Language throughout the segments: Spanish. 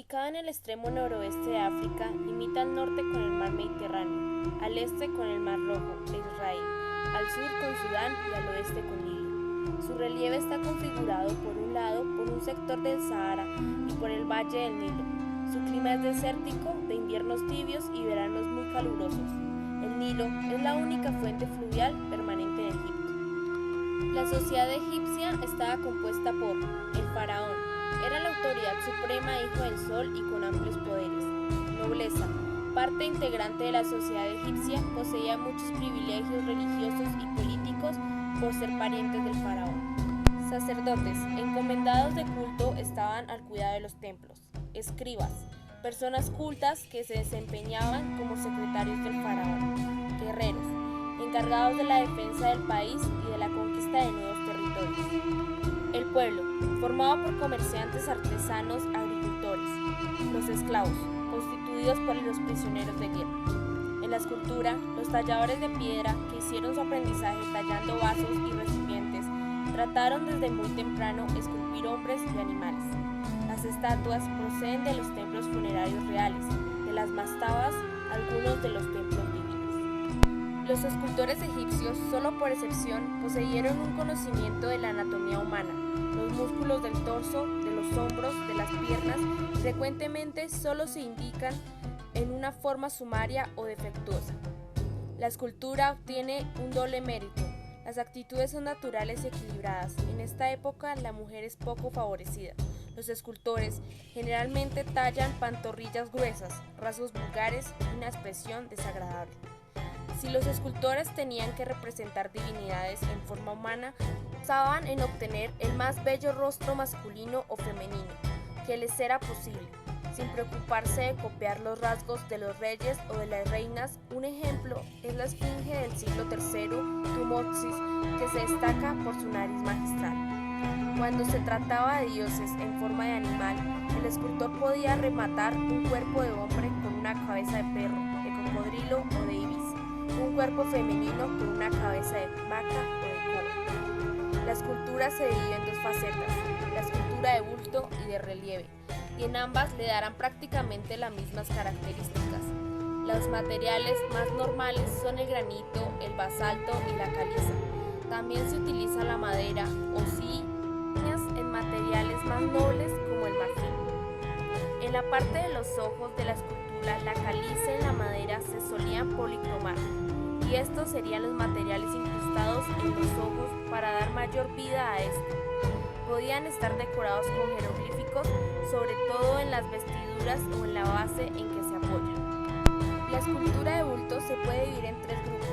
Ubicado en el extremo noroeste de África, limita al norte con el mar Mediterráneo, al este con el mar Rojo de Israel, al sur con Sudán y al oeste con Libia. Su relieve está configurado por un lado por un sector del Sahara y por el valle del Nilo. Su clima es desértico, de inviernos tibios y veranos muy calurosos. El Nilo es la única fuente fluvial permanente en Egipto. La sociedad egipcia estaba compuesta por el faraón. Era la autoridad suprema, hijo del sol y con amplios poderes. Nobleza. Parte integrante de la sociedad egipcia, poseía muchos privilegios religiosos y políticos por ser parientes del faraón. Sacerdotes. Encomendados de culto estaban al cuidado de los templos. Escribas. Personas cultas que se desempeñaban como secretarios del faraón. Guerreros. Encargados de la defensa del país y de la conquista de nuevos territorios. El pueblo, formado por comerciantes, artesanos, agricultores. Los esclavos, constituidos por los prisioneros de guerra. En la escultura, los talladores de piedra que hicieron su aprendizaje tallando vasos y recipientes, trataron desde muy temprano esculpir hombres y animales. Las estatuas proceden de los templos funerarios reales, de las mastabas, algunos de los templos divinos. Los escultores egipcios, solo por excepción, poseyeron un conocimiento de la anatomía humana. Los músculos del torso, de los hombros, de las piernas, frecuentemente solo se indican en una forma sumaria o defectuosa. La escultura obtiene un doble mérito. Las actitudes son naturales y equilibradas. En esta época la mujer es poco favorecida. Los escultores generalmente tallan pantorrillas gruesas, rasgos vulgares y una expresión desagradable. Si los escultores tenían que representar divinidades en forma humana, pensaban en obtener el más bello rostro masculino o femenino que les era posible, sin preocuparse de copiar los rasgos de los reyes o de las reinas. Un ejemplo es la esfinge del siglo III, Tutmosis, que se destaca por su nariz magistral. Cuando se trataba de dioses en forma de animal, el escultor podía rematar un cuerpo de hombre con una cabeza de perro, de cocodrilo o de ibis, un cuerpo femenino con una cabeza de vaca o de cobra. La escultura se divide en dos facetas, la escultura de bulto y de relieve, y en ambas le darán prácticamente las mismas características. Los materiales más normales son el granito, el basalto y la caliza. También se utiliza la madera o sí en materiales más nobles como el marfil. En la parte de los ojos de la escultura, la caliza y la madera se solían policromar, y estos serían los materiales incrustados en los ojos para dar mayor vida a este. Podían estar decorados con jeroglíficos, sobre todo en las vestiduras o en la base en que se apoya. La escultura de bulto se puede dividir en tres grupos: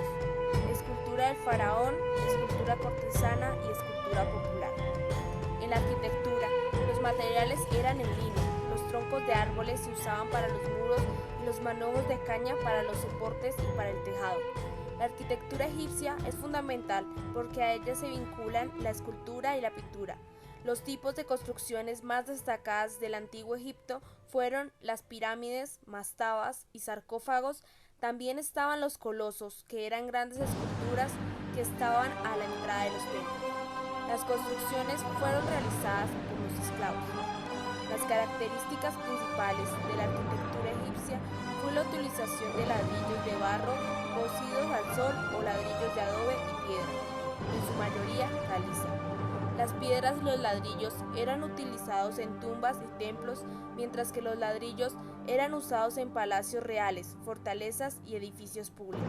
escultura del faraón, escultura cortesana y escultura popular. En la arquitectura, los materiales eran el lino, los troncos de árboles se usaban para los muros y los manojos de caña para los soportes y para el tejado. La arquitectura egipcia es fundamental porque a ella se vinculan la escultura y la pintura. Los tipos de construcciones más destacadas del antiguo Egipto fueron las pirámides, mastabas y sarcófagos. También estaban los colosos, que eran grandes esculturas que estaban a la entrada de los templos. Las construcciones fueron realizadas por los esclavos. Las características principales de la arquitectura egipcia fue la utilización de ladrillos de barro cocidos al sol o ladrillos de adobe y piedra, en su mayoría caliza. Las piedras y los ladrillos eran utilizados en tumbas y templos, mientras que los ladrillos eran usados en palacios reales, fortalezas y edificios públicos.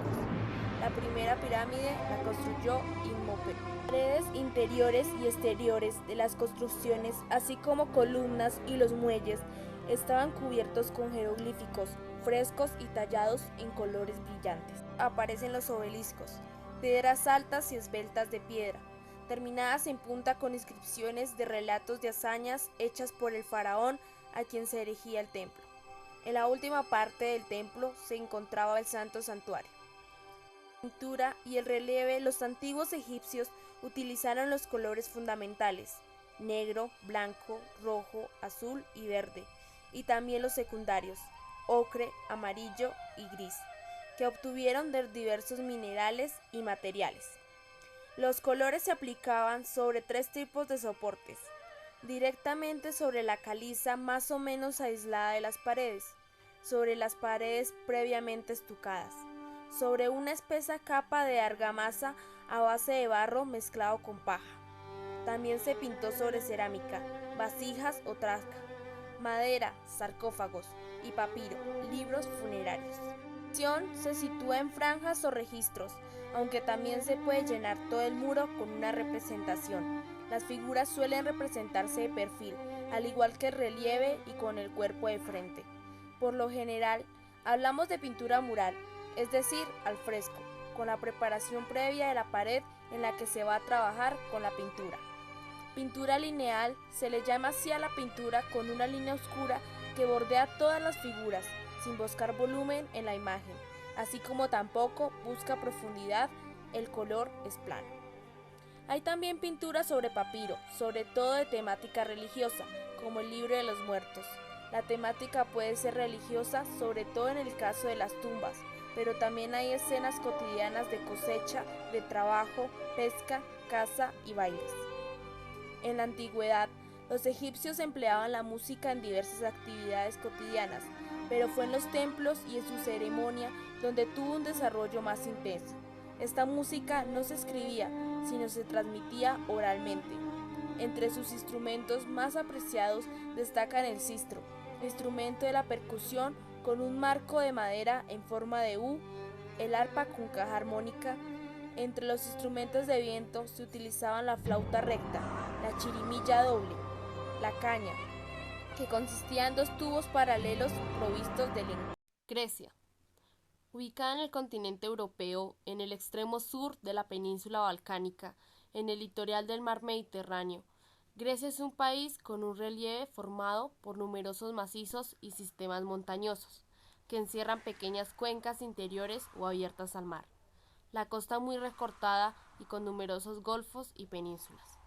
La primera pirámide la construyó Imhotep. Las paredes interiores y exteriores de las construcciones, así como columnas y los muelles, estaban cubiertos con jeroglíficos, frescos y tallados en colores brillantes. Aparecen los obeliscos, piedras altas y esbeltas de piedra, terminadas en punta con inscripciones de relatos de hazañas hechas por el faraón a quien se erigía el templo. En la última parte del templo se encontraba el santo santuario. La pintura y el relieve. Los antiguos egipcios utilizaron los colores fundamentales, negro, blanco, rojo, azul y verde, y también los secundarios, ocre, amarillo y gris, que obtuvieron de diversos minerales y materiales. Los colores se aplicaban sobre tres tipos de soportes: directamente sobre la caliza más o menos aislada de las paredes, sobre las paredes previamente estucadas, sobre una espesa capa de argamasa a base de barro mezclado con paja. También se pintó sobre cerámica, vasijas o trasca, madera, sarcófagos y papiro, libros funerarios. La inscripción se sitúa en franjas o registros, aunque también se puede llenar todo el muro con una representación. Las figuras suelen representarse de perfil, al igual que el relieve y con el cuerpo de frente. Por lo general, hablamos de pintura mural, es decir, al fresco, con la preparación previa de la pared en la que se va a trabajar con la pintura. Pintura lineal se le llama así a la pintura con una línea oscura que bordea todas las figuras, sin buscar volumen en la imagen, así como tampoco busca profundidad, el color es plano. Hay también pintura sobre papiro, sobre todo de temática religiosa, como el libro de los muertos. La temática puede ser religiosa, sobre todo en el caso de las tumbas, pero también hay escenas cotidianas de cosecha, de trabajo, pesca, caza y bailes. En la antigüedad, los egipcios empleaban la música en diversas actividades cotidianas, pero fue en los templos y en su ceremonia donde tuvo un desarrollo más intenso. Esta música no se escribía, sino se transmitía oralmente. Entre sus instrumentos más apreciados destacan el sistro, instrumento de la percusión con un marco de madera en forma de U, el arpa con caja armónica. Entre los instrumentos de viento se utilizaban la flauta recta, la chirimilla doble, la caña, que consistía en dos tubos paralelos provistos de lengua. Grecia. Ubicada en el continente europeo, en el extremo sur de la península balcánica, en el litoral del mar Mediterráneo, Grecia es un país con un relieve formado por numerosos macizos y sistemas montañosos, que encierran pequeñas cuencas interiores o abiertas al mar. La costa muy recortada y con numerosos golfos y penínsulas.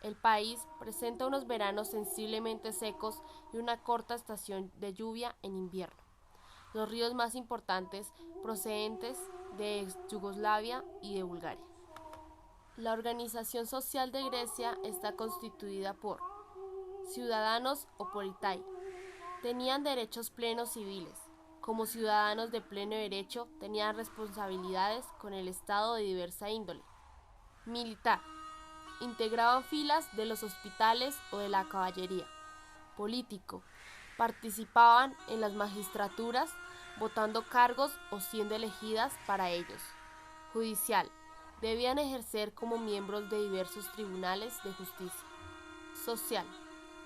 El país presenta unos veranos sensiblemente secos y una corta estación de lluvia en invierno. Los ríos más importantes procedentes de Yugoslavia y de Bulgaria. La organización social de Grecia está constituida por ciudadanos o politai. Tenían derechos plenos civiles. Como ciudadanos de pleno derecho, tenían responsabilidades con el Estado de diversa índole. Militar. Integraban filas de los hospitales o de la caballería. Político. Participaban en las magistraturas, votando cargos o siendo elegidas para ellos. Judicial. Debían ejercer como miembros de diversos tribunales de justicia. Social.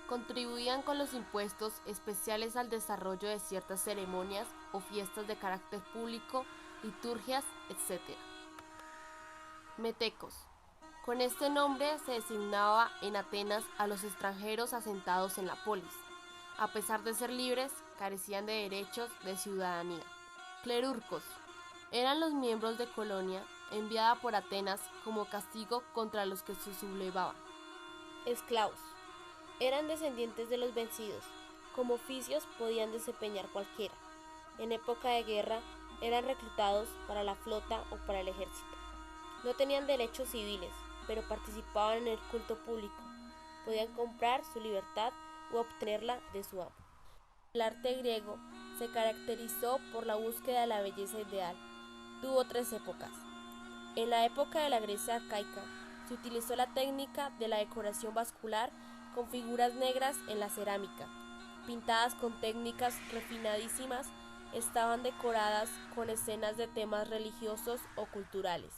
Contribuían con los impuestos especiales al desarrollo de ciertas ceremonias o fiestas de carácter público, liturgias, etc. Metecos. Con este nombre se designaba en Atenas a los extranjeros asentados en la polis. A pesar de ser libres, carecían de derechos de ciudadanía. Clerurcos. Eran los miembros de colonia enviada por Atenas como castigo contra los que se sublevaban. Esclavos. Eran descendientes de los vencidos. Como oficios podían desempeñar cualquiera. En época de guerra eran reclutados para la flota o para el ejército. No tenían derechos civiles, pero participaban en el culto público. Podían comprar su libertad o obtenerla de su amo. El arte griego se caracterizó por la búsqueda de la belleza ideal. Tuvo 3 épocas. En la época de la Grecia arcaica se utilizó la técnica de la decoración vascular con figuras negras en la cerámica, pintadas con técnicas refinadísimas, estaban decoradas con escenas de temas religiosos o culturales.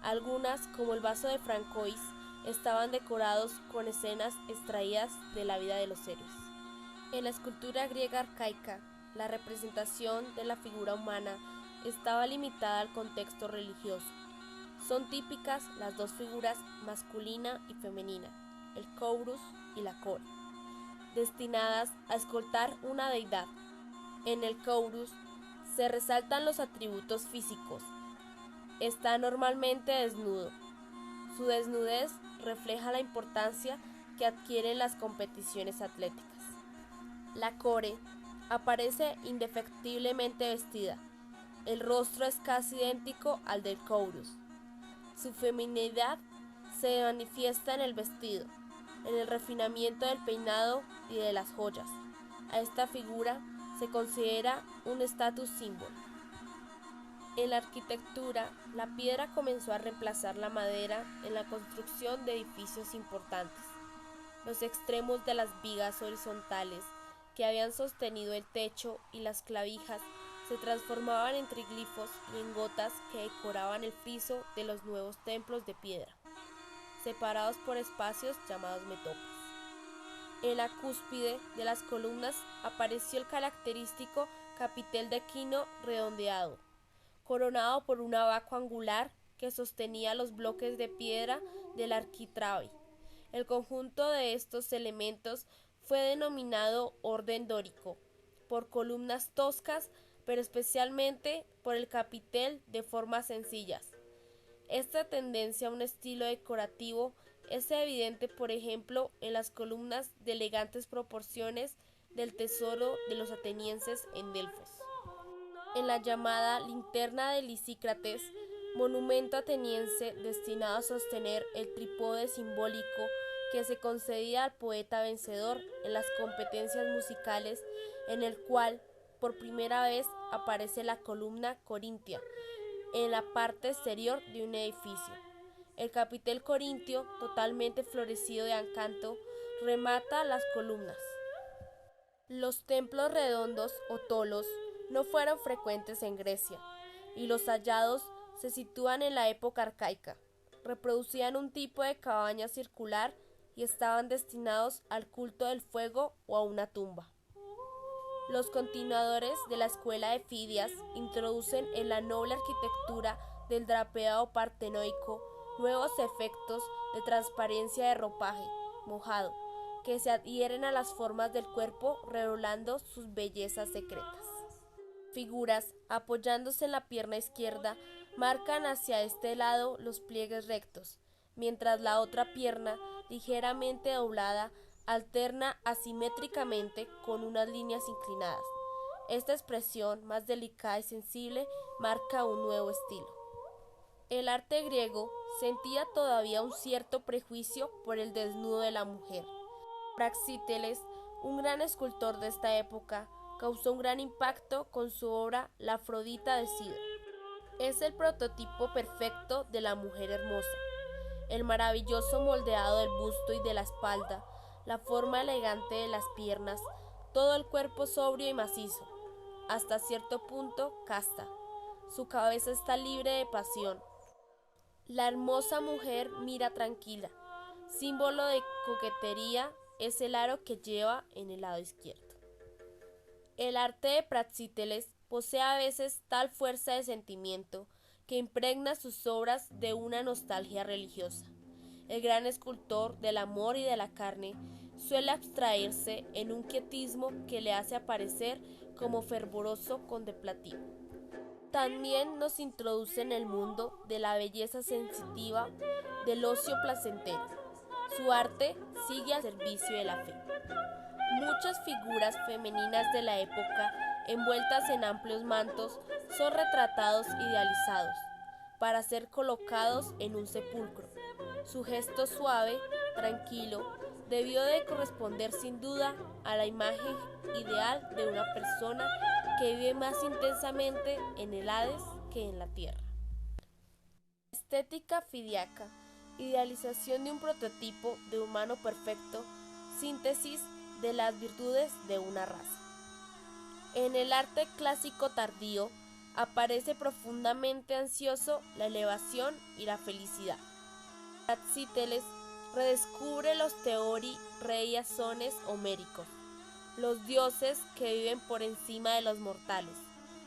Algunas, como el vaso de Francois, estaban decorados con escenas extraídas de la vida de los héroes. En la escultura griega arcaica, la representación de la figura humana estaba limitada al contexto religioso. Son típicas las 2 figuras masculina y femenina, el Kouros y la Core, destinadas a escoltar una deidad. En el Kouros se resaltan los atributos físicos. Está normalmente desnudo. Su desnudez refleja la importancia que adquieren las competiciones atléticas. La Core aparece indefectiblemente vestida. El rostro es casi idéntico al del Kouros. Su feminidad se manifiesta en el vestido. en el refinamiento del peinado y de las joyas. A esta figura se considera un status symbol. En la arquitectura, la piedra comenzó a reemplazar la madera en la construcción de edificios importantes. Los extremos de las vigas horizontales que habían sostenido el techo y las clavijas se transformaban en triglifos y en gotas que decoraban el friso de los nuevos templos de piedra, separados por espacios llamados metopes. En la cúspide de las columnas apareció el característico capitel de quino redondeado, coronado por un abaco angular que sostenía los bloques de piedra del arquitrabe. El conjunto de estos elementos fue denominado orden dórico, por columnas toscas, pero especialmente por el capitel de formas sencillas. Esta tendencia a un estilo decorativo es evidente, por ejemplo, en las columnas de elegantes proporciones del tesoro de los atenienses en Delfos. En la llamada linterna de Lisícrates, monumento ateniense destinado a sostener el trípode simbólico que se concedía al poeta vencedor en las competencias musicales, en el cual por primera vez aparece la columna corintia en la parte exterior de un edificio. El capitel corintio, totalmente florecido de encanto, remata las columnas. Los templos redondos o tolos no fueron frecuentes en Grecia, y los hallados se sitúan en la época arcaica. Reproducían un tipo de cabaña circular y estaban destinados al culto del fuego o a una tumba. Los continuadores de la escuela de Fidias introducen en la noble arquitectura del drapeado partenoico nuevos efectos de transparencia de ropaje mojado que se adhieren a las formas del cuerpo, revelando sus bellezas secretas. Figuras, apoyándose en la pierna izquierda, marcan hacia este lado los pliegues rectos, mientras la otra pierna, ligeramente doblada, alterna asimétricamente con unas líneas inclinadas. Esta expresión, más delicada y sensible, marca un nuevo estilo. El arte griego sentía todavía un cierto prejuicio por el desnudo de la mujer. Praxíteles, un gran escultor de esta época, causó un gran impacto con su obra La Afrodita de Sidon. Es el prototipo perfecto de la mujer hermosa. El maravilloso moldeado del busto y de la espalda, la forma elegante de las piernas, todo el cuerpo sobrio y macizo, hasta cierto punto casta. Su cabeza está libre de pasión. La hermosa mujer mira tranquila. Símbolo de coquetería es el aro que lleva en el lado izquierdo. El arte de Praxíteles posee a veces tal fuerza de sentimiento que impregna sus obras de una nostalgia religiosa. El gran escultor del amor y de la carne suele abstraerse en un quietismo que le hace aparecer como fervoroso contemplativo. También nos introduce en el mundo de la belleza sensitiva del ocio placentero. Su arte sigue al servicio de la fe. Muchas figuras femeninas de la época, envueltas en amplios mantos, son retratados idealizados, para ser colocados en un sepulcro. Su gesto suave, tranquilo, debió de corresponder sin duda a la imagen ideal de una persona que vive más intensamente en el Hades que en la tierra. Estética fidiaca, idealización de un prototipo de humano perfecto, síntesis de las virtudes de una raza. En el arte clásico tardío aparece profundamente ansioso la elevación y la felicidad. Praxíteles redescubre los teori reiazones homéricos, los dioses que viven por encima de los mortales,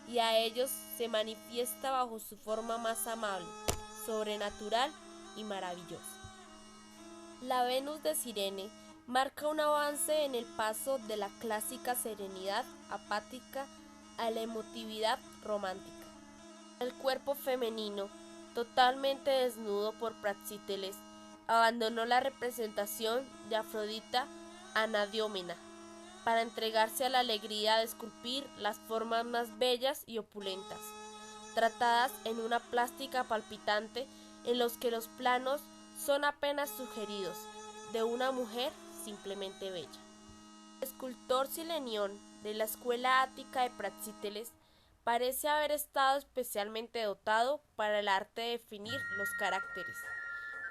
y a ellos se manifiesta bajo su forma más amable, sobrenatural y maravillosa. La Venus de Cirene marca un avance en el paso de la clásica serenidad apática a la emotividad romántica. El cuerpo femenino, totalmente desnudo por Praxíteles, abandonó la representación de Afrodita Anadiómena para entregarse a la alegría de esculpir las formas más bellas y opulentas, tratadas en una plástica palpitante en los que los planos son apenas sugeridos, de una mujer simplemente bella. El escultor Silenión de la escuela ática de Praxíteles parece haber estado especialmente dotado para el arte de definir los caracteres,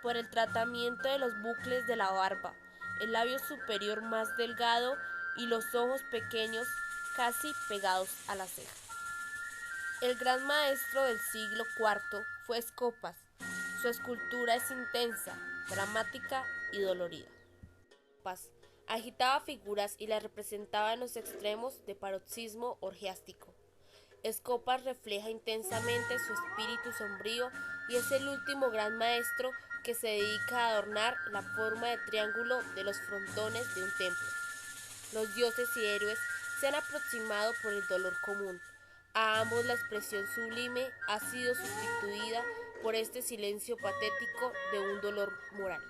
por el tratamiento de los bucles de la barba, el labio superior más delgado y los ojos pequeños casi pegados a la ceja. El gran maestro del siglo IV fue Escopas. Su escultura es intensa, dramática y dolorida. Escopas agitaba figuras y las representaba en los extremos de paroxismo orgiástico. Escopas refleja intensamente su espíritu sombrío y es el último gran maestro que se dedica a adornar la forma de triángulo de los frontones de un templo. Los dioses y héroes se han aproximado por el dolor común. A ambos la expresión sublime ha sido sustituida por este silencio patético de un dolor moral.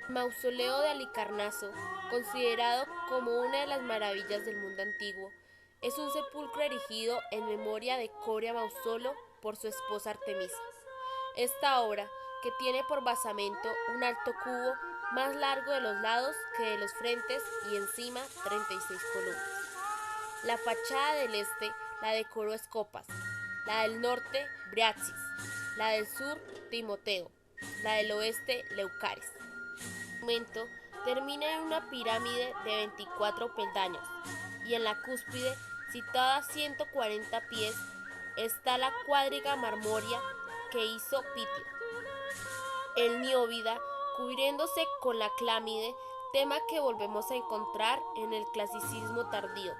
El mausoleo de Halicarnaso, considerado como una de las maravillas del mundo antiguo, es un sepulcro erigido en memoria de Coria Mausolo por su esposa Artemisa. Esta obra, que tiene por basamento un alto cubo más largo de los lados que de los frentes y encima 36 columnas. La fachada del este la decoró Escopas, la del norte Briatzis, la del sur Timoteo, la del oeste Leucares. El monumento termina en una pirámide de 24 peldaños y en la cúspide, situada a 140 pies, está la cuadriga marmórea que hizo Pitio. El Nióbida, cubriéndose con la clámide, tema que volvemos a encontrar en el clasicismo tardío.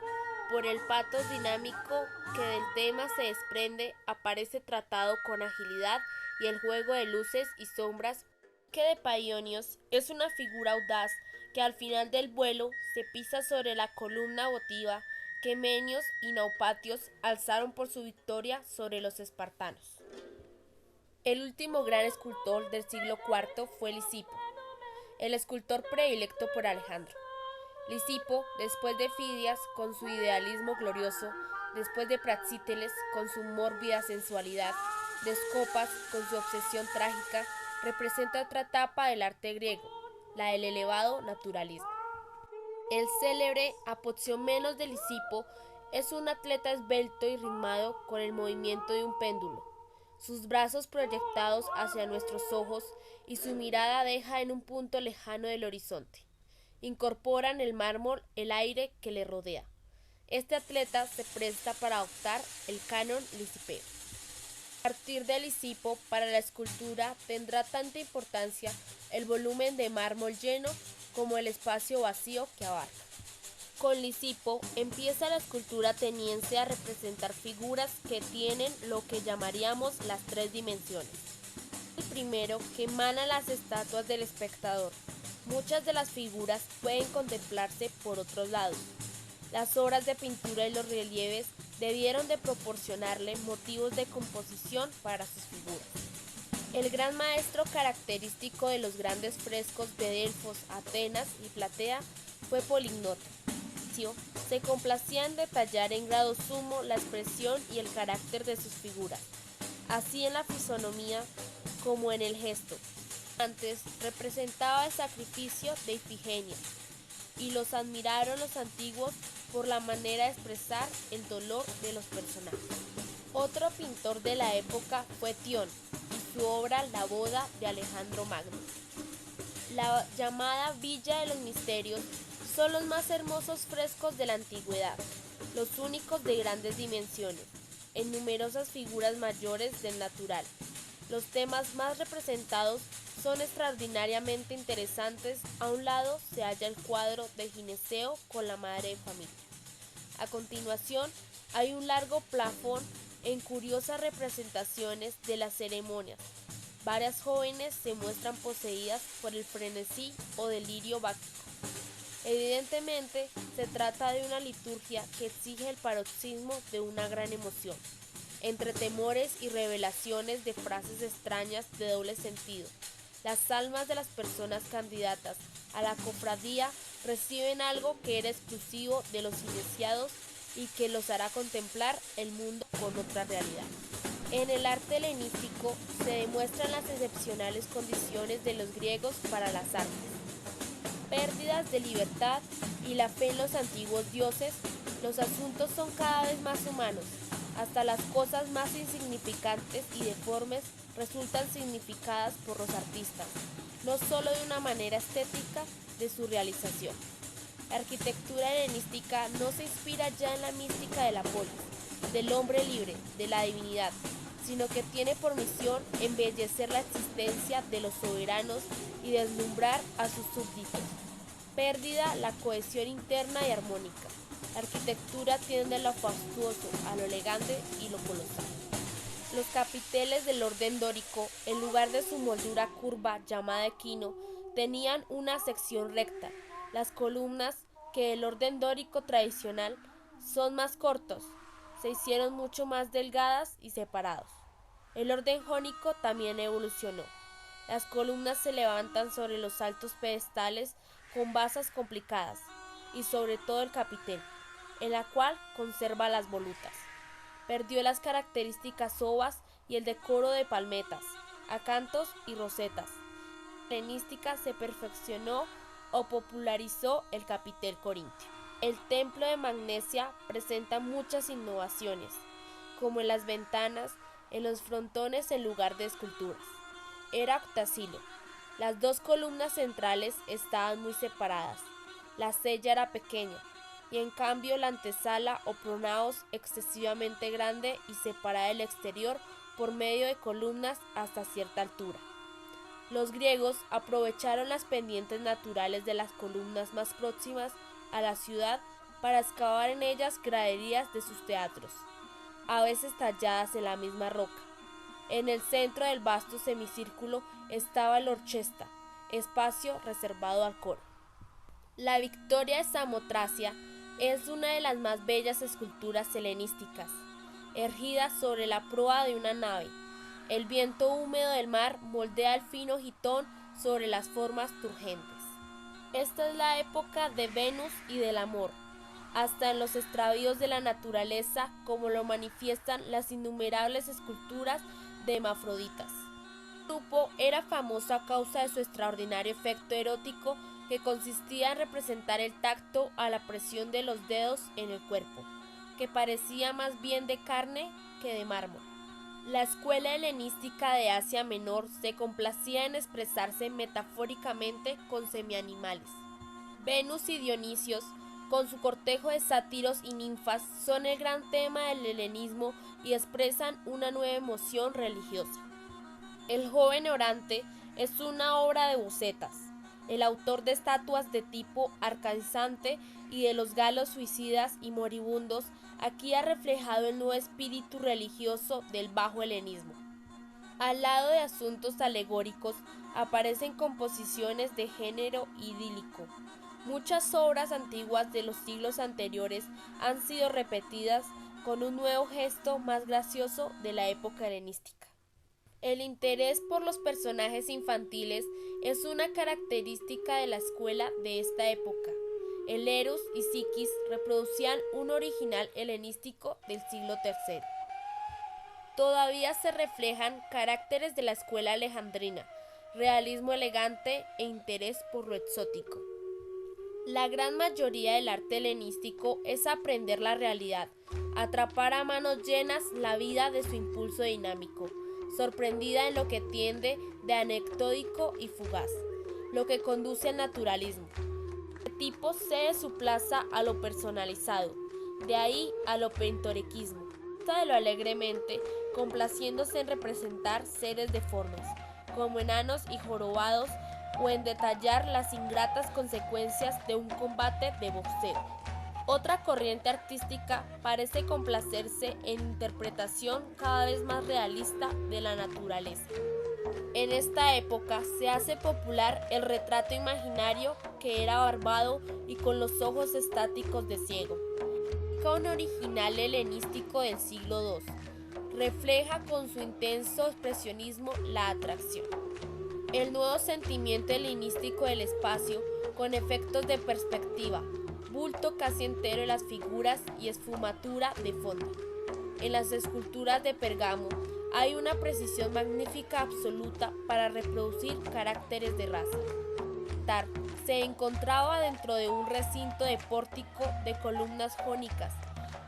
Por el patos dinámico que del tema se desprende, aparece tratado con agilidad y el juego de luces y sombras que de Paionios es una figura audaz que al final del vuelo se pisa sobre la columna votiva que Menios y Naupatios alzaron por su victoria sobre los espartanos. El último gran escultor del siglo IV fue Lisipo, el escultor predilecto por Alejandro. Lisipo, después de Fidias con su idealismo glorioso, después de Praxíteles con su mórbida sensualidad, de Escopas con su obsesión trágica, representa otra etapa del arte griego, la del elevado naturalismo. El célebre Apoxiomenos de Lisipo es un atleta esbelto y ritmado con el movimiento de un péndulo, sus brazos proyectados hacia nuestros ojos y su mirada deja en un punto lejano del horizonte. Incorpora en el mármol el aire que le rodea. Este atleta se presta para adoptar el canon lisipeo. A partir de Lisipo, para la escultura tendrá tanta importancia el volumen de mármol lleno como el espacio vacío que abarca. Con Lisipo empieza la escultura ateniense a representar figuras que tienen lo que llamaríamos las tres dimensiones. El primero que emana las estatuas del espectador. Muchas de las figuras pueden contemplarse por otros lados. Las obras de pintura y los relieves debieron de proporcionarle motivos de composición para sus figuras. El gran maestro característico de los grandes frescos de Delfos, Atenas y Platea fue Polignota. Se complacía en detallar en grado sumo la expresión y el carácter de sus figuras, así en la fisonomía como en el gesto. Antes representaba el sacrificio de Ifigenia, y los admiraron los antiguos por la manera de expresar el dolor de los personajes. Otro pintor de la época fue Tión, y su obra La boda de Alejandro Magno. La llamada Villa de los Misterios son los más hermosos frescos de la antigüedad, los únicos de grandes dimensiones, en numerosas figuras mayores del natural. Los temas más representados son extraordinariamente interesantes. A un lado se halla el cuadro de Gineceo con la madre de familia. A continuación hay un largo plafón en curiosas representaciones de las ceremonias. Varias jóvenes se muestran poseídas por el frenesí o delirio báquico. Evidentemente se trata de una liturgia que exige el paroxismo de una gran emoción, entre temores y revelaciones de frases extrañas de doble sentido. Las almas de las personas candidatas a la cofradía reciben algo que era exclusivo de los iniciados y que los hará contemplar el mundo con otra realidad. En el arte helenístico se demuestran las excepcionales condiciones de los griegos para las artes. pérdidas de libertad y la fe en los antiguos dioses, los asuntos son cada vez más humanos. Hasta las cosas más insignificantes y deformes resultan significadas por los artistas, no solo de una manera estética de su realización. La arquitectura helenística no se inspira ya en la mística de la polis, del hombre libre, de la divinidad, sino que tiene por misión embellecer la existencia de los soberanos y deslumbrar a sus súbditos. Perdida la cohesión interna y armónica, la arquitectura tiende a lo fastuoso, a lo elegante y lo colosal. Los capiteles del orden dórico, en lugar de su moldura curva llamada equino, tenían una sección recta. Las columnas, que del orden dórico tradicional son más cortos, se hicieron mucho más delgadas y separados. El orden jónico también evolucionó. Las columnas se levantan sobre los altos pedestales con basas complicadas y sobre todo el capitel, en la cual conserva las volutas. Perdió las características ovas y el decoro de palmetas, acantos y rosetas. La helenística se perfeccionó o popularizó el capitel corintio. El templo de Magnesia presenta muchas innovaciones, como en las ventanas, en los frontones en lugar de esculturas. Era octacilo. Las dos columnas centrales estaban muy separadas. La cella era pequeña, y en cambio la antesala o pronaos excesivamente grande y separada del exterior por medio de columnas hasta cierta altura. Los griegos aprovecharon las pendientes naturales de las columnas más próximas a la ciudad para excavar en ellas graderías de sus teatros, a veces talladas en la misma roca. En el centro del vasto semicírculo estaba el orchestra, espacio reservado al coro. La Victoria de Samotracia es una de las más bellas esculturas helenísticas, erigida sobre la proa de una nave. El viento húmedo del mar moldea el fino jitón sobre las formas turgentes. Esta es la época de Venus y del amor, hasta en los extravíos de la naturaleza, como lo manifiestan las innumerables esculturas de hermafroditas. El grupo era famoso a causa de su extraordinario efecto erótico, que consistía en representar el tacto a la presión de los dedos en el cuerpo, que parecía más bien de carne que de mármol. La escuela helenística de Asia Menor se complacía en expresarse metafóricamente con semianimales. Venus y Dionisios, con su cortejo de sátiros y ninfas, son el gran tema del helenismo y expresan una nueva emoción religiosa. El joven orante es una obra de Bocetas, el autor de estatuas de tipo arcaizante y de los galos suicidas y moribundos. Aquí ha reflejado el nuevo espíritu religioso del bajo helenismo. Al lado de asuntos alegóricos aparecen composiciones de género idílico. Muchas obras antiguas de los siglos anteriores han sido repetidas con un nuevo gesto más gracioso de la época helenística. El interés por los personajes infantiles es una característica de la escuela de esta época. El Eros y Psiquis reproducían un original helenístico del siglo III. Todavía se reflejan caracteres de la escuela alejandrina, realismo elegante e interés por lo exótico. La gran mayoría del arte helenístico es aprender la realidad, atrapar a manos llenas la vida de su impulso dinámico, sorprendida en lo que tiende de anecdótico y fugaz, lo que conduce al naturalismo. El tipo cede su plaza a lo personalizado, de ahí a lo pintoresquismo, de lo alegremente, complaciéndose en representar seres deformes, como enanos y jorobados, o en detallar las ingratas consecuencias de un combate de boxeo. Otra corriente artística parece complacerse en interpretación cada vez más realista de la naturaleza. En esta época se hace popular el retrato imaginario, que era barbado y con los ojos estáticos de ciego. Un original helenístico del siglo II refleja con su intenso expresionismo la atracción. El nuevo sentimiento helenístico del espacio, con efectos de perspectiva, bulto casi entero de las figuras y esfumatura de fondo. En las esculturas de Pergamo hay una precisión magnífica absoluta para reproducir caracteres de raza. altar se encontraba dentro de un recinto de pórtico de columnas jónicas,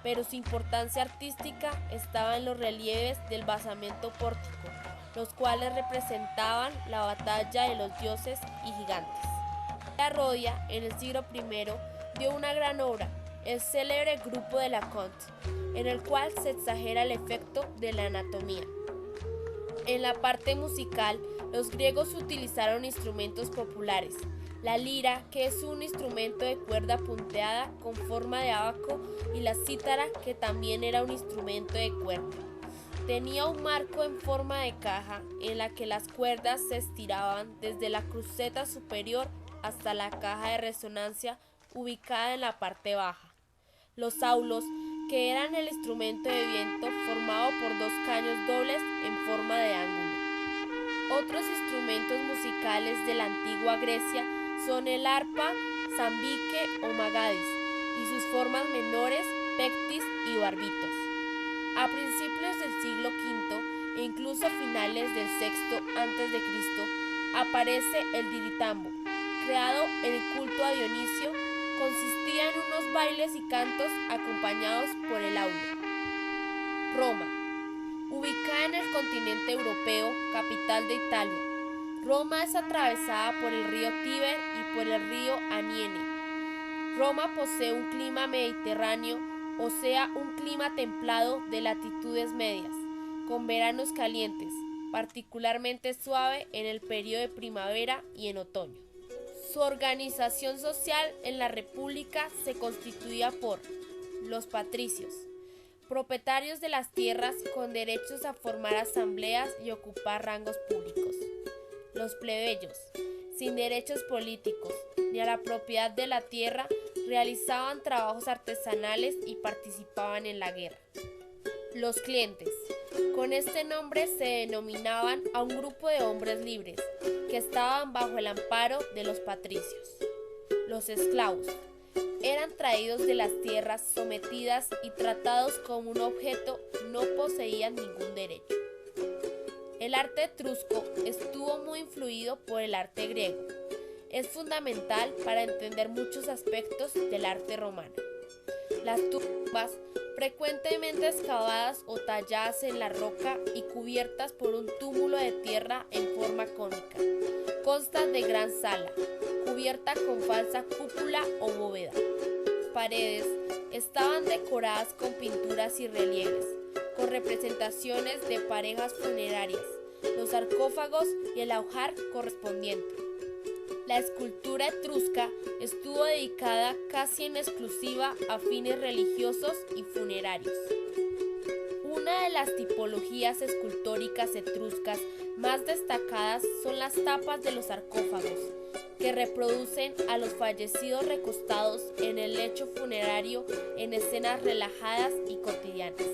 pero su importancia artística estaba en los relieves del basamento pórtico, los cuales representaban la batalla de los dioses y gigantes. La Rodia, en el siglo I, dio una gran obra, el célebre Grupo de Laocoon, en el cual se exagera el efecto de la anatomía. En la parte musical, los griegos utilizaron instrumentos populares, la lira, que es un instrumento de cuerda punteada con forma de abaco, y la cítara, que también era un instrumento de cuerda. Tenía un marco en forma de caja en la que las cuerdas se estiraban desde la cruceta superior hasta la caja de resonancia ubicada en la parte baja. Los aulos, que eran el instrumento de viento formado por dos caños dobles en forma de ángulo. Otros instrumentos musicales de la antigua Grecia son el arpa, sambique o magadis, y sus formas menores, pectis y barbitos. A principios del siglo V e incluso a finales del VI a.C. aparece el diritambo, creado en el culto a Dionisio. Consistía en unos bailes y cantos acompañados por el aulo. Roma, ubicada en el continente europeo, capital de Italia. Roma es atravesada por el río Tíber y por el río Aniene. Roma posee un clima mediterráneo, o sea, un clima templado de latitudes medias, con veranos calientes, particularmente suave en el periodo de primavera y en otoño. Su organización social en la República se constituía por los patricios, propietarios de las tierras con derechos a formar asambleas y ocupar rangos públicos; los plebeyos, sin derechos políticos ni a la propiedad de la tierra, realizaban trabajos artesanales y participaban en la guerra; los clientes, con este nombre se denominaban a un grupo de hombres libres que estaban bajo el amparo de los patricios; los esclavos, eran traídos de las tierras sometidas y tratados como un objeto, no poseían ningún derecho. El arte etrusco estuvo muy influido por el arte griego. Es fundamental para entender muchos aspectos del arte romano. Las tumbas, frecuentemente excavadas o talladas en la roca y cubiertas por un túmulo de tierra en forma cónica, constan de gran sala, cubierta con falsa cúpula o bóveda. Las paredes estaban decoradas con pinturas y relieves, con representaciones de parejas funerarias, los sarcófagos y el ajuar correspondiente. La escultura etrusca estuvo dedicada casi en exclusiva a fines religiosos y funerarios. Una de las tipologías escultóricas etruscas más destacadas son las tapas de los sarcófagos, que reproducen a los fallecidos recostados en el lecho funerario en escenas relajadas y cotidianas.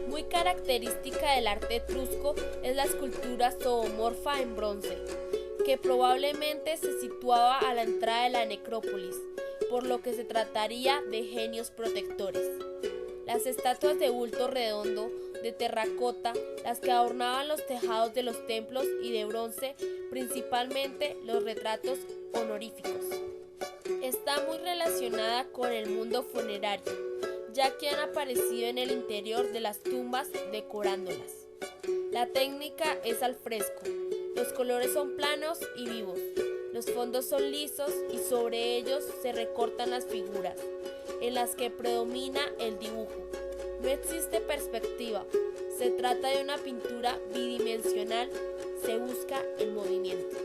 Muy característica del arte etrusco es la escultura zoomorfa en bronce, que probablemente se situaba a la entrada de la necrópolis, por lo que se trataría de genios protectores. Las estatuas de bulto redondo, de terracota, las que adornaban los tejados de los templos, y de bronce, principalmente los retratos honoríficos. Está muy relacionada con el mundo funerario, ya que han aparecido en el interior de las tumbas decorándolas. La técnica es al fresco. Los colores son planos y vivos, los fondos son lisos y sobre ellos se recortan las figuras, en las que predomina el dibujo. No existe perspectiva, se trata de una pintura bidimensional, se busca el movimiento.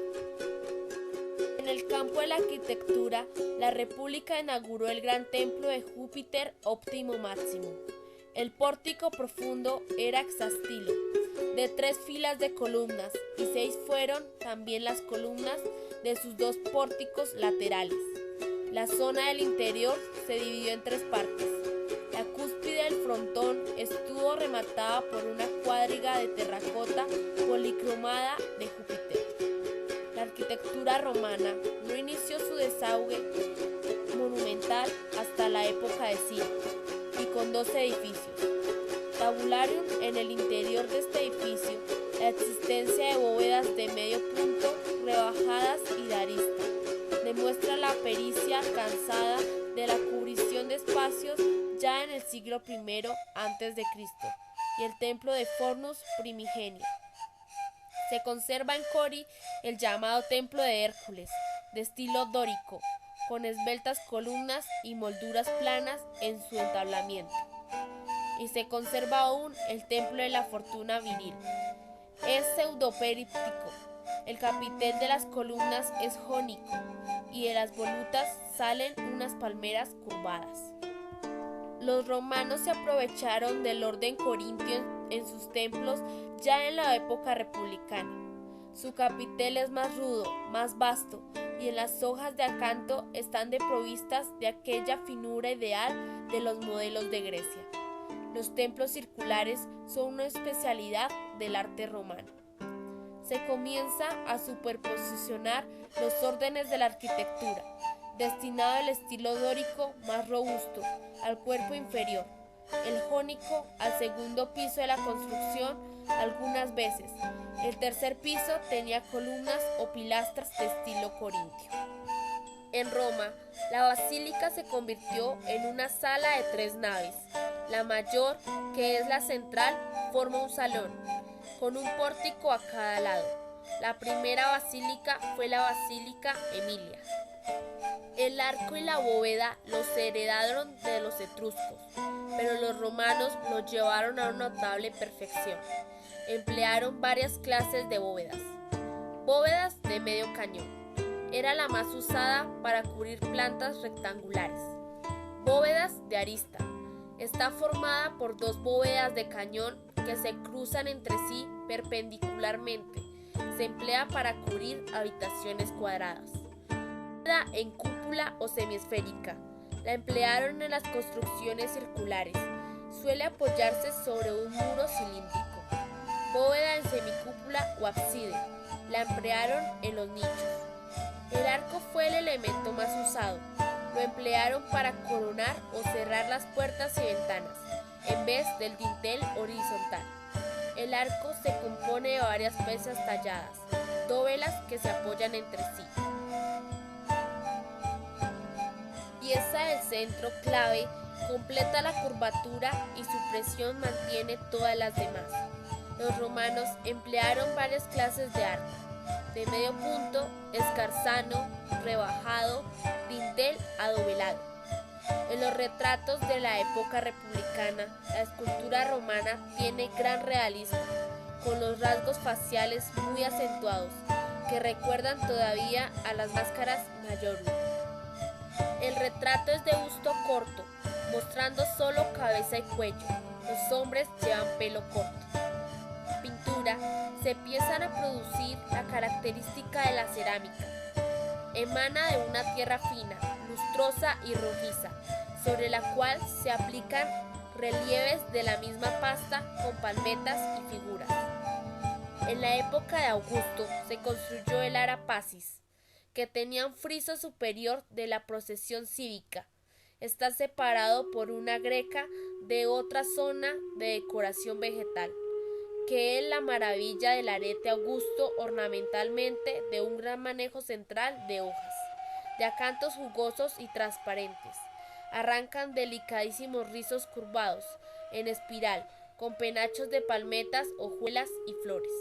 En el campo de la arquitectura, la República inauguró el gran templo de Júpiter Óptimo Máximo. El pórtico profundo era hexastilo, de 3 filas de columnas, y 6 fueron también las columnas de sus 2 pórticos laterales. La zona del interior se dividió en 3 partes. La cúspide del frontón estuvo rematada por una cuadriga de terracota policromada de Júpiter. La arquitectura romana no inició su desauge monumental hasta la época de Ciro, y con 2 edificios. Tabularium en el interior de este edificio, la existencia de bóvedas de medio punto, rebajadas y de arista. demuestra la pericia alcanzada de la cubrición de espacios ya en el siglo I a.C. y el templo de Fornus primigenio. Se conserva en Cori el llamado Templo de Hércules, de estilo dórico, con esbeltas columnas y molduras planas en su entablamiento. Y se conserva aún el Templo de la Fortuna Viril. Es pseudoperíptico. El capitel de las columnas es jónico y de las volutas salen unas palmeras curvadas. Los romanos se aprovecharon del orden corintio en sus templos ya en la época republicana. Su capitel es más rudo, más vasto, y en las hojas de acanto están desprovistas de aquella finura ideal de los modelos de Grecia. Los templos circulares son una especialidad del arte romano. Se comienza a superposicionar los órdenes de la arquitectura, destinado al estilo dórico más robusto, al cuerpo inferior, el jónico al segundo piso de la construcción algunas veces. El tercer piso tenía columnas o pilastras de estilo corintio. En Roma, la basílica se convirtió en una sala de 3 naves. La mayor, que es la central, forma un salón, con un pórtico a cada lado. La primera basílica fue la Basílica Emilia. El arco y la bóveda los heredaron de los etruscos, pero los romanos los llevaron a una notable perfección. Emplearon varias clases de bóvedas. Bóvedas de medio cañón. Era la más usada para cubrir plantas rectangulares. Bóvedas de arista. Está formada por 2 bóvedas de cañón que se cruzan entre sí perpendicularmente. Se emplea para cubrir habitaciones cuadradas. Bóveda en cúpula o semiesférica. La emplearon en las construcciones circulares. Suele apoyarse sobre un muro cilíndrico. Bóveda en semicúpula o ábside. La emplearon en los nichos. El arco fue el elemento más usado. Lo emplearon para coronar o cerrar las puertas y ventanas, en vez del dintel horizontal. El arco se compone de varias piezas talladas, dovelas que se apoyan entre sí. Pieza del centro clave completa la curvatura y su presión mantiene todas las demás. Los romanos emplearon varias clases de arco, de medio punto, escarzano, rebajado, dintel adovelado. En los retratos de la época republicana, la escultura romana tiene gran realismo, con los rasgos faciales muy acentuados, que recuerdan todavía a las máscaras mayorum. El retrato es de busto corto, mostrando solo cabeza y cuello. Los hombres llevan pelo corto. Pintura, se empiezan a producir la característica de la cerámica. Emana de una tierra fina, lustrosa y rojiza, sobre la cual se aplican relieves de la misma pasta con palmetas y figuras. En la época de Augusto se construyó el Ara Pacis, que tenía un friso superior de la procesión cívica. Está separado por una greca de otra zona de decoración vegetal, que es la maravilla del arete augusto ornamentalmente de un gran manejo central de hojas, de acantos jugosos y transparentes. Arrancan delicadísimos rizos curvados, en espiral, con penachos de palmetas, hojuelas y flores.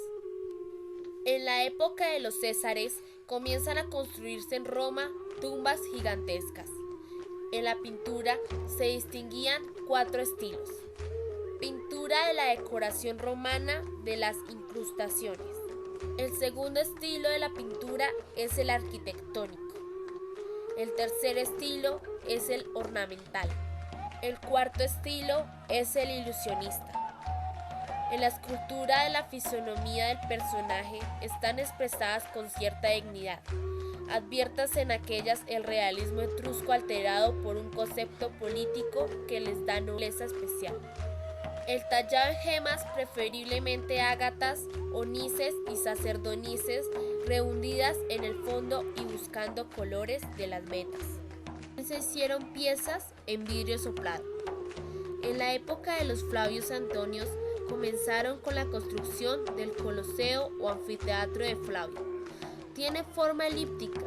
En la época de los Césares comienzan a construirse en Roma tumbas gigantescas. En la pintura se distinguían 4 estilos. Pintura de la decoración romana de las incrustaciones. El segundo estilo de la pintura es el arquitectónico. El tercer estilo es el ornamental. El cuarto estilo es el ilusionista. En la escultura de la fisonomía del personaje están expresadas con cierta dignidad. Adviértase en aquellas el realismo etrusco alterado por un concepto político que les da nobleza especial. El tallado en gemas, preferiblemente ágatas, onices y sacerdonices, rehundidas en el fondo y buscando colores de las vetas. Se hicieron piezas en vidrio soplado. En la época de los Flavios Antonios comenzaron con la construcción del Coloseo o anfiteatro de Flavio. Tiene forma elíptica,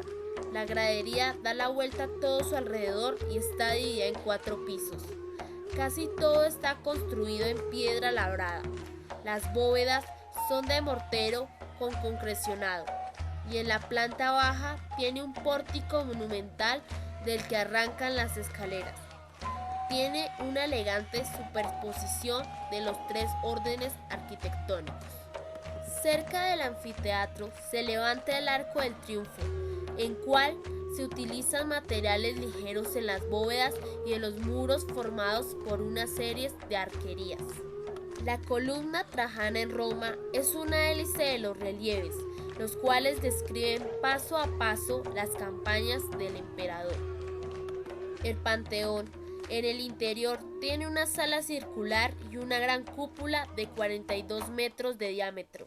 La gradería da la vuelta a todo su alrededor y está dividida en 4 pisos. Casi todo está construido en piedra labrada. Las bóvedas son de mortero con concrecionado y en la planta baja tiene un pórtico monumental del que arrancan las escaleras. Tiene una elegante superposición de los 3 órdenes arquitectónicos. Cerca del anfiteatro se levanta el Arco del Triunfo, en cual se utilizan materiales ligeros en las bóvedas y en los muros formados por una serie de arquerías. La columna Trajana en Roma es una hélice de los relieves, los cuales describen paso a paso las campañas del emperador. El Panteón, en el interior, tiene una sala circular y una gran cúpula de 42 metros de diámetro.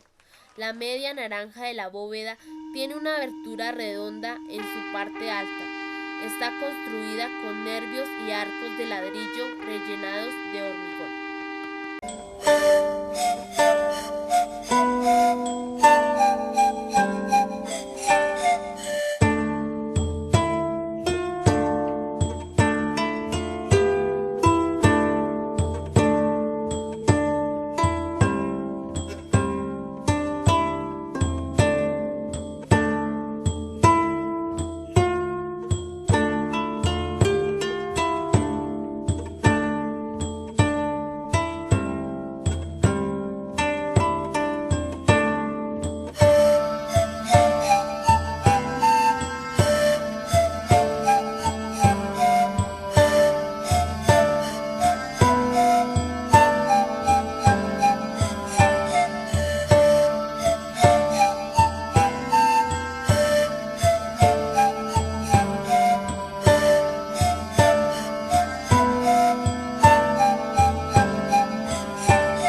La media naranja de la bóveda tiene una abertura redonda en su parte alta. Está construida con nervios y arcos de ladrillo rellenados de hormigón.